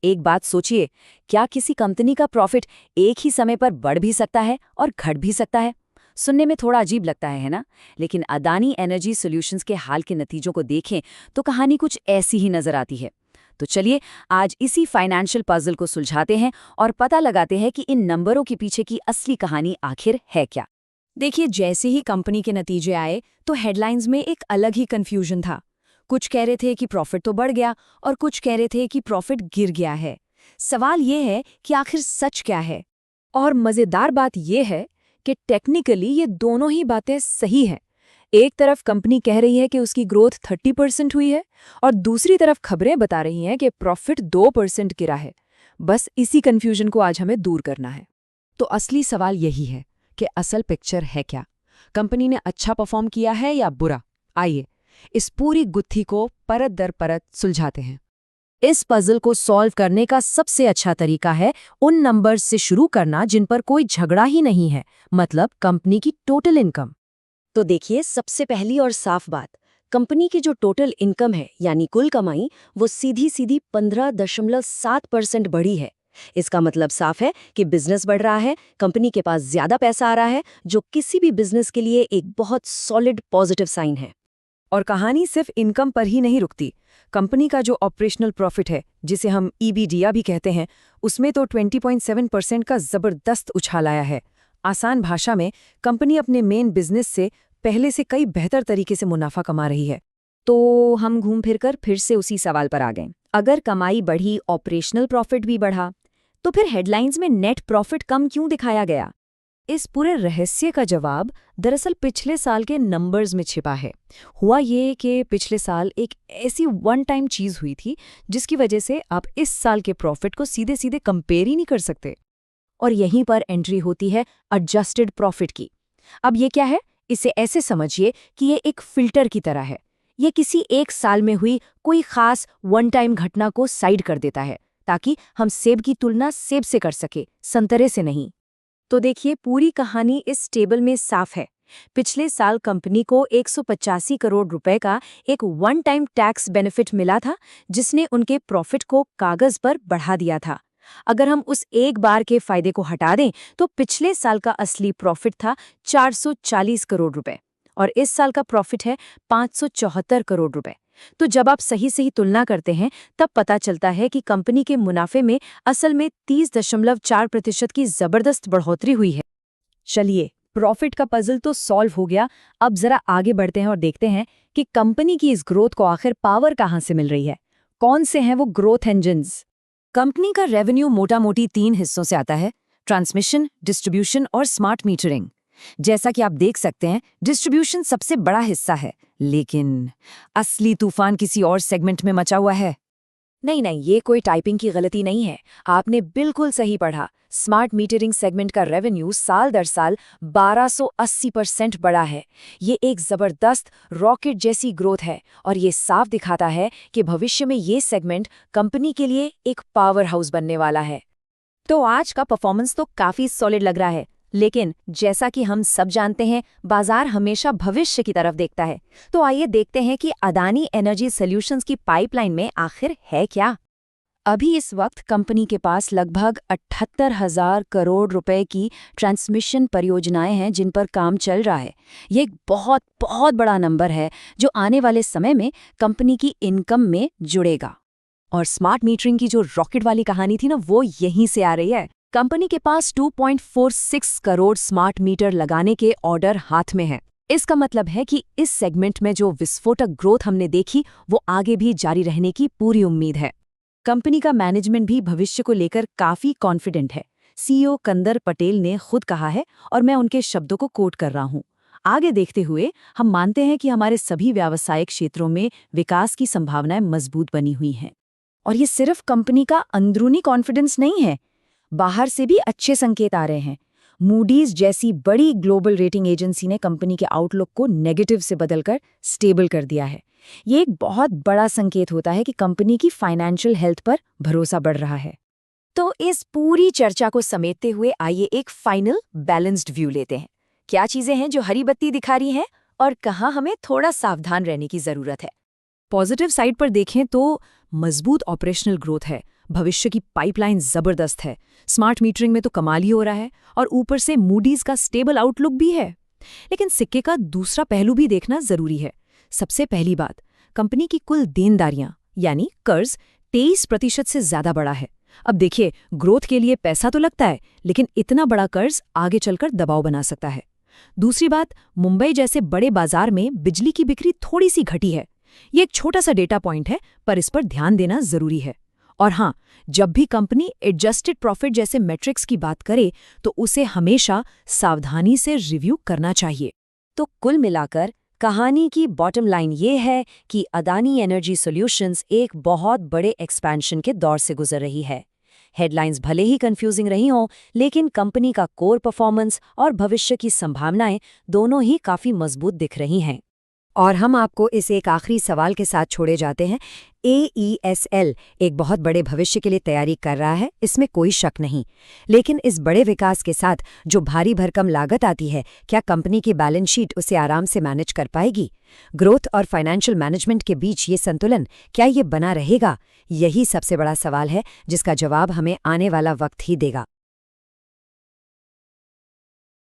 एक बात सोचिए, क्या किसी कंपनी का प्रॉफिट एक ही समय पर बढ़ भी सकता है और घट भी सकता है? सुनने में थोड़ा अजीब लगता है ना? लेकिन अदानी एनर्जी सॉल्यूशंस के हाल के नतीजों को देखें तो कहानी कुछ ऐसी ही नजर आती है। तो चलिए आज इसी फाइनेंशियल पजल को सुलझाते हैं और पता लगाते हैं कि इन नंबरों के पीछे की असली कहानी आखिर है क्या। देखिए, जैसे ही कंपनी के नतीजे आए तो हेडलाइंस में एक अलग ही कंफ्यूजन था। कुछ कह रहे थे कि प्रॉफिट तो बढ़ गया और कुछ कह रहे थे कि प्रॉफिट गिर गया है। सवाल ये है कि आखिर सच क्या है? और मज़ेदार बात ये है कि टेक्निकली ये दोनों ही बातें सही हैं। एक तरफ कंपनी कह रही है कि उसकी ग्रोथ 30% हुई है और दूसरी तरफ खबरें बता रही हैं कि प्रॉफिट 2% गिरा है। बस इसी कंफ्यूजन को आज हमें दूर करना है। तो असली सवाल यही है कि असल पिक्चर है क्या? कंपनी ने अच्छा परफॉर्म किया है या बुरा? आइए इस पूरी गुत्थी को परत दर परत सुलझाते हैं। इस पजल को सॉल्व करने का सबसे अच्छा तरीका है उन नंबर्स से शुरू करना जिन पर कोई झगड़ा ही नहीं है, मतलब कंपनी की टोटल इनकम। तो देखिए, सबसे पहली और साफ बात, कंपनी की जो टोटल इनकम है यानी कुल कमाई, वो सीधी सीधी 15.7% बढ़ी है। इसका मतलब साफ है कि बिजनेस बढ़ रहा है, कंपनी के पास ज्यादा पैसा आ रहा है, जो किसी भी बिजनेस के लिए एक बहुत सॉलिड पॉजिटिव साइन है। और कहानी सिर्फ इनकम पर ही नहीं रुकती। कंपनी का जो ऑपरेशनल प्रॉफिट है, जिसे हम ईबीडीआ भी कहते हैं, उसमें तो 20.7% का जबरदस्त उछाल आया है। आसान भाषा में, कंपनी अपने मेन बिजनेस से पहले से कई बेहतर तरीके से मुनाफा कमा रही है। तो हम घूम फिर से उसी सवाल पर आ गए। अगर कमाई बढ़ी, ऑपरेशनल प्रॉफिट भी बढ़ा, तो फिर हेडलाइंस में नेट प्रॉफिट कम क्यों दिखाया गया? इस पूरे रहस्य का जवाब दरअसल पिछले साल के नंबर्स में छिपा है। हुआ ये कि पिछले साल एक ऐसी वन टाइम चीज हुई थी जिसकी वजह से आप इस साल के प्रॉफिट को सीधे सीधे कंपेयर ही नहीं कर सकते। और यहीं पर एंट्री होती है एडजस्टेड प्रॉफिट की। अब ये क्या है? इसे ऐसे समझिए कि ये एक फिल्टर की तरह है। ये किसी एक साल में हुई कोई खास वन टाइम घटना को साइड कर देता है, ताकि हम सेब की तुलना सेब से कर सके, संतरे से नहीं। तो देखिए, पूरी कहानी इस टेबल में साफ है। पिछले साल कंपनी को 185 करोड़ रुपए का एक वन टाइम टैक्स बेनिफिट मिला था, जिसने उनके प्रॉफिट को कागज पर बढ़ा दिया था। अगर हम उस एक बार के फायदे को हटा दें तो पिछले साल का असली प्रॉफिट था 440 करोड़ रुपए और इस साल का प्रॉफिट है 574 करोड़ रुपए। तो जब आप सही सही तुलना करते हैं तब पता चलता है कि कंपनी के मुनाफे में असल में 30.4% की जबरदस्त बढ़ोतरी हुई है। चलिए, प्रॉफिट का पजल तो सॉल्व हो गया। अब जरा आगे बढ़ते हैं और देखते हैं कि कंपनी की इस ग्रोथ को आखिर पावर कहाँ से मिल रही है। कौन से हैं वो ग्रोथ इंजन्स? कंपनी का रेवेन्यू मोटा मोटी 3 हिस्सों से आता है: ट्रांसमिशन, डिस्ट्रीब्यूशन और स्मार्ट मीटरिंग। जैसा कि आप देख सकते हैं, डिस्ट्रीब्यूशन सबसे बड़ा हिस्सा है, लेकिन असली तूफान किसी और सेगमेंट में मचा हुआ है। नहीं, ये कोई टाइपिंग की गलती नहीं है, आपने बिल्कुल सही पढ़ा। स्मार्ट मीटरिंग सेगमेंट का रेवेन्यू साल दर साल 1280% बढ़ा है। ये एक जबरदस्त रॉकेट जैसी ग्रोथ है और ये साफ दिखाता है कि भविष्य में ये सेगमेंट कंपनी के लिए एक पावर हाउस बनने वाला है। तो आज का परफॉर्मेंस तो काफी सॉलिड लग रहा है, लेकिन जैसा कि हम सब जानते हैं, बाजार हमेशा भविष्य की तरफ देखता है। तो आइए देखते हैं कि अदानी एनर्जी सॉल्यूशंस की पाइपलाइन में आखिर है क्या। अभी इस वक्त कंपनी के पास लगभग 78,000 करोड़ रुपए की ट्रांसमिशन परियोजनाएं हैं जिन पर काम चल रहा है। ये एक बहुत बहुत बड़ा नंबर है जो आने वाले समय में कंपनी की इनकम में जुड़ेगा। और स्मार्ट मीटरिंग की जो रॉकेट वाली कहानी थी ना, वो यहीं से आ रही है। कंपनी के पास 2.46 करोड़ स्मार्ट मीटर लगाने के ऑर्डर हाथ में है। इसका मतलब है कि इस सेगमेंट में जो विस्फोटक ग्रोथ हमने देखी, वो आगे भी जारी रहने की पूरी उम्मीद है। कंपनी का मैनेजमेंट भी भविष्य को लेकर काफी कॉन्फिडेंट है। सीईओ कंदर पटेल ने खुद कहा है, और मैं उनके शब्दों को कोट कर रहा हूं, आगे देखते हुए हम मानते हैं कि हमारे सभी व्यावसायिक क्षेत्रों में विकास की संभावनाएं मजबूत बनी हुई हैं। और ये सिर्फ कंपनी का अंदरूनी कॉन्फिडेंस नहीं है, बाहर से भी अच्छे संकेत आ रहे हैं। मूडीज जैसी बड़ी ग्लोबल रेटिंग एजेंसी ने कंपनी के आउटलुक को नेगेटिव से बदलकर स्टेबल कर दिया है। ये एक बहुत बड़ा संकेत होता है कि कंपनी की फाइनेंशियल हेल्थ पर भरोसा बढ़ रहा है। तो इस पूरी चर्चा को समेटते हुए आइए एक फाइनल बैलेंस्ड व्यू लेते हैं। क्या चीजें हैं जो हरी बत्ती दिखा रही हैं और कहाँ हमें थोड़ा सावधान रहने की जरूरत है। पॉजिटिव साइड पर देखें तो मजबूत ऑपरेशनल ग्रोथ है, भविष्य की पाइपलाइन जबरदस्त है, स्मार्ट मीटरिंग में तो कमाल ही हो रहा है, और ऊपर से मूडीज का स्टेबल आउटलुक भी है। लेकिन सिक्के का दूसरा पहलू भी देखना जरूरी है। सबसे पहली बात, कंपनी की कुल देनदारियां यानी कर्ज 23% से ज्यादा बड़ा है। अब देखिए, ग्रोथ के लिए पैसा तो लगता है, लेकिन इतना बड़ा कर्ज आगे चलकर दबाव बना सकता है। दूसरी बात, मुंबई जैसे बड़े बाजार में बिजली की बिक्री थोड़ी सी घटी है। ये एक छोटा सा डेटा पॉइंट है, पर इस पर ध्यान देना जरूरी है। और हाँ, जब भी कंपनी एडजस्टेड प्रॉफिट जैसे मैट्रिक्स की बात करे तो उसे हमेशा सावधानी से रिव्यू करना चाहिए। तो कुल मिलाकर कहानी की बॉटम लाइन ये है कि अदानी एनर्जी सॉल्यूशंस एक बहुत बड़े एक्सपेंशन के दौर से गुजर रही है। हेडलाइंस भले ही कंफ्यूजिंग रही हों, लेकिन कंपनी का कोर परफॉर्मेंस और भविष्य की संभावनाएं दोनों ही काफी मजबूत दिख रही हैं। और हम आपको इस एक आखिरी सवाल के साथ छोड़े जाते हैं। AESL एक बहुत बड़े भविष्य के लिए तैयारी कर रहा है, इसमें कोई शक नहीं। लेकिन इस बड़े विकास के साथ जो भारी भरकम लागत आती है, क्या कंपनी की बैलेंस शीट उसे आराम से मैनेज कर पाएगी? ग्रोथ और फाइनेंशियल मैनेजमेंट के बीच ये संतुलन क्या ये बना रहेगा? यही सबसे बड़ा सवाल है, जिसका जवाब हमें आने वाला वक्त ही देगा।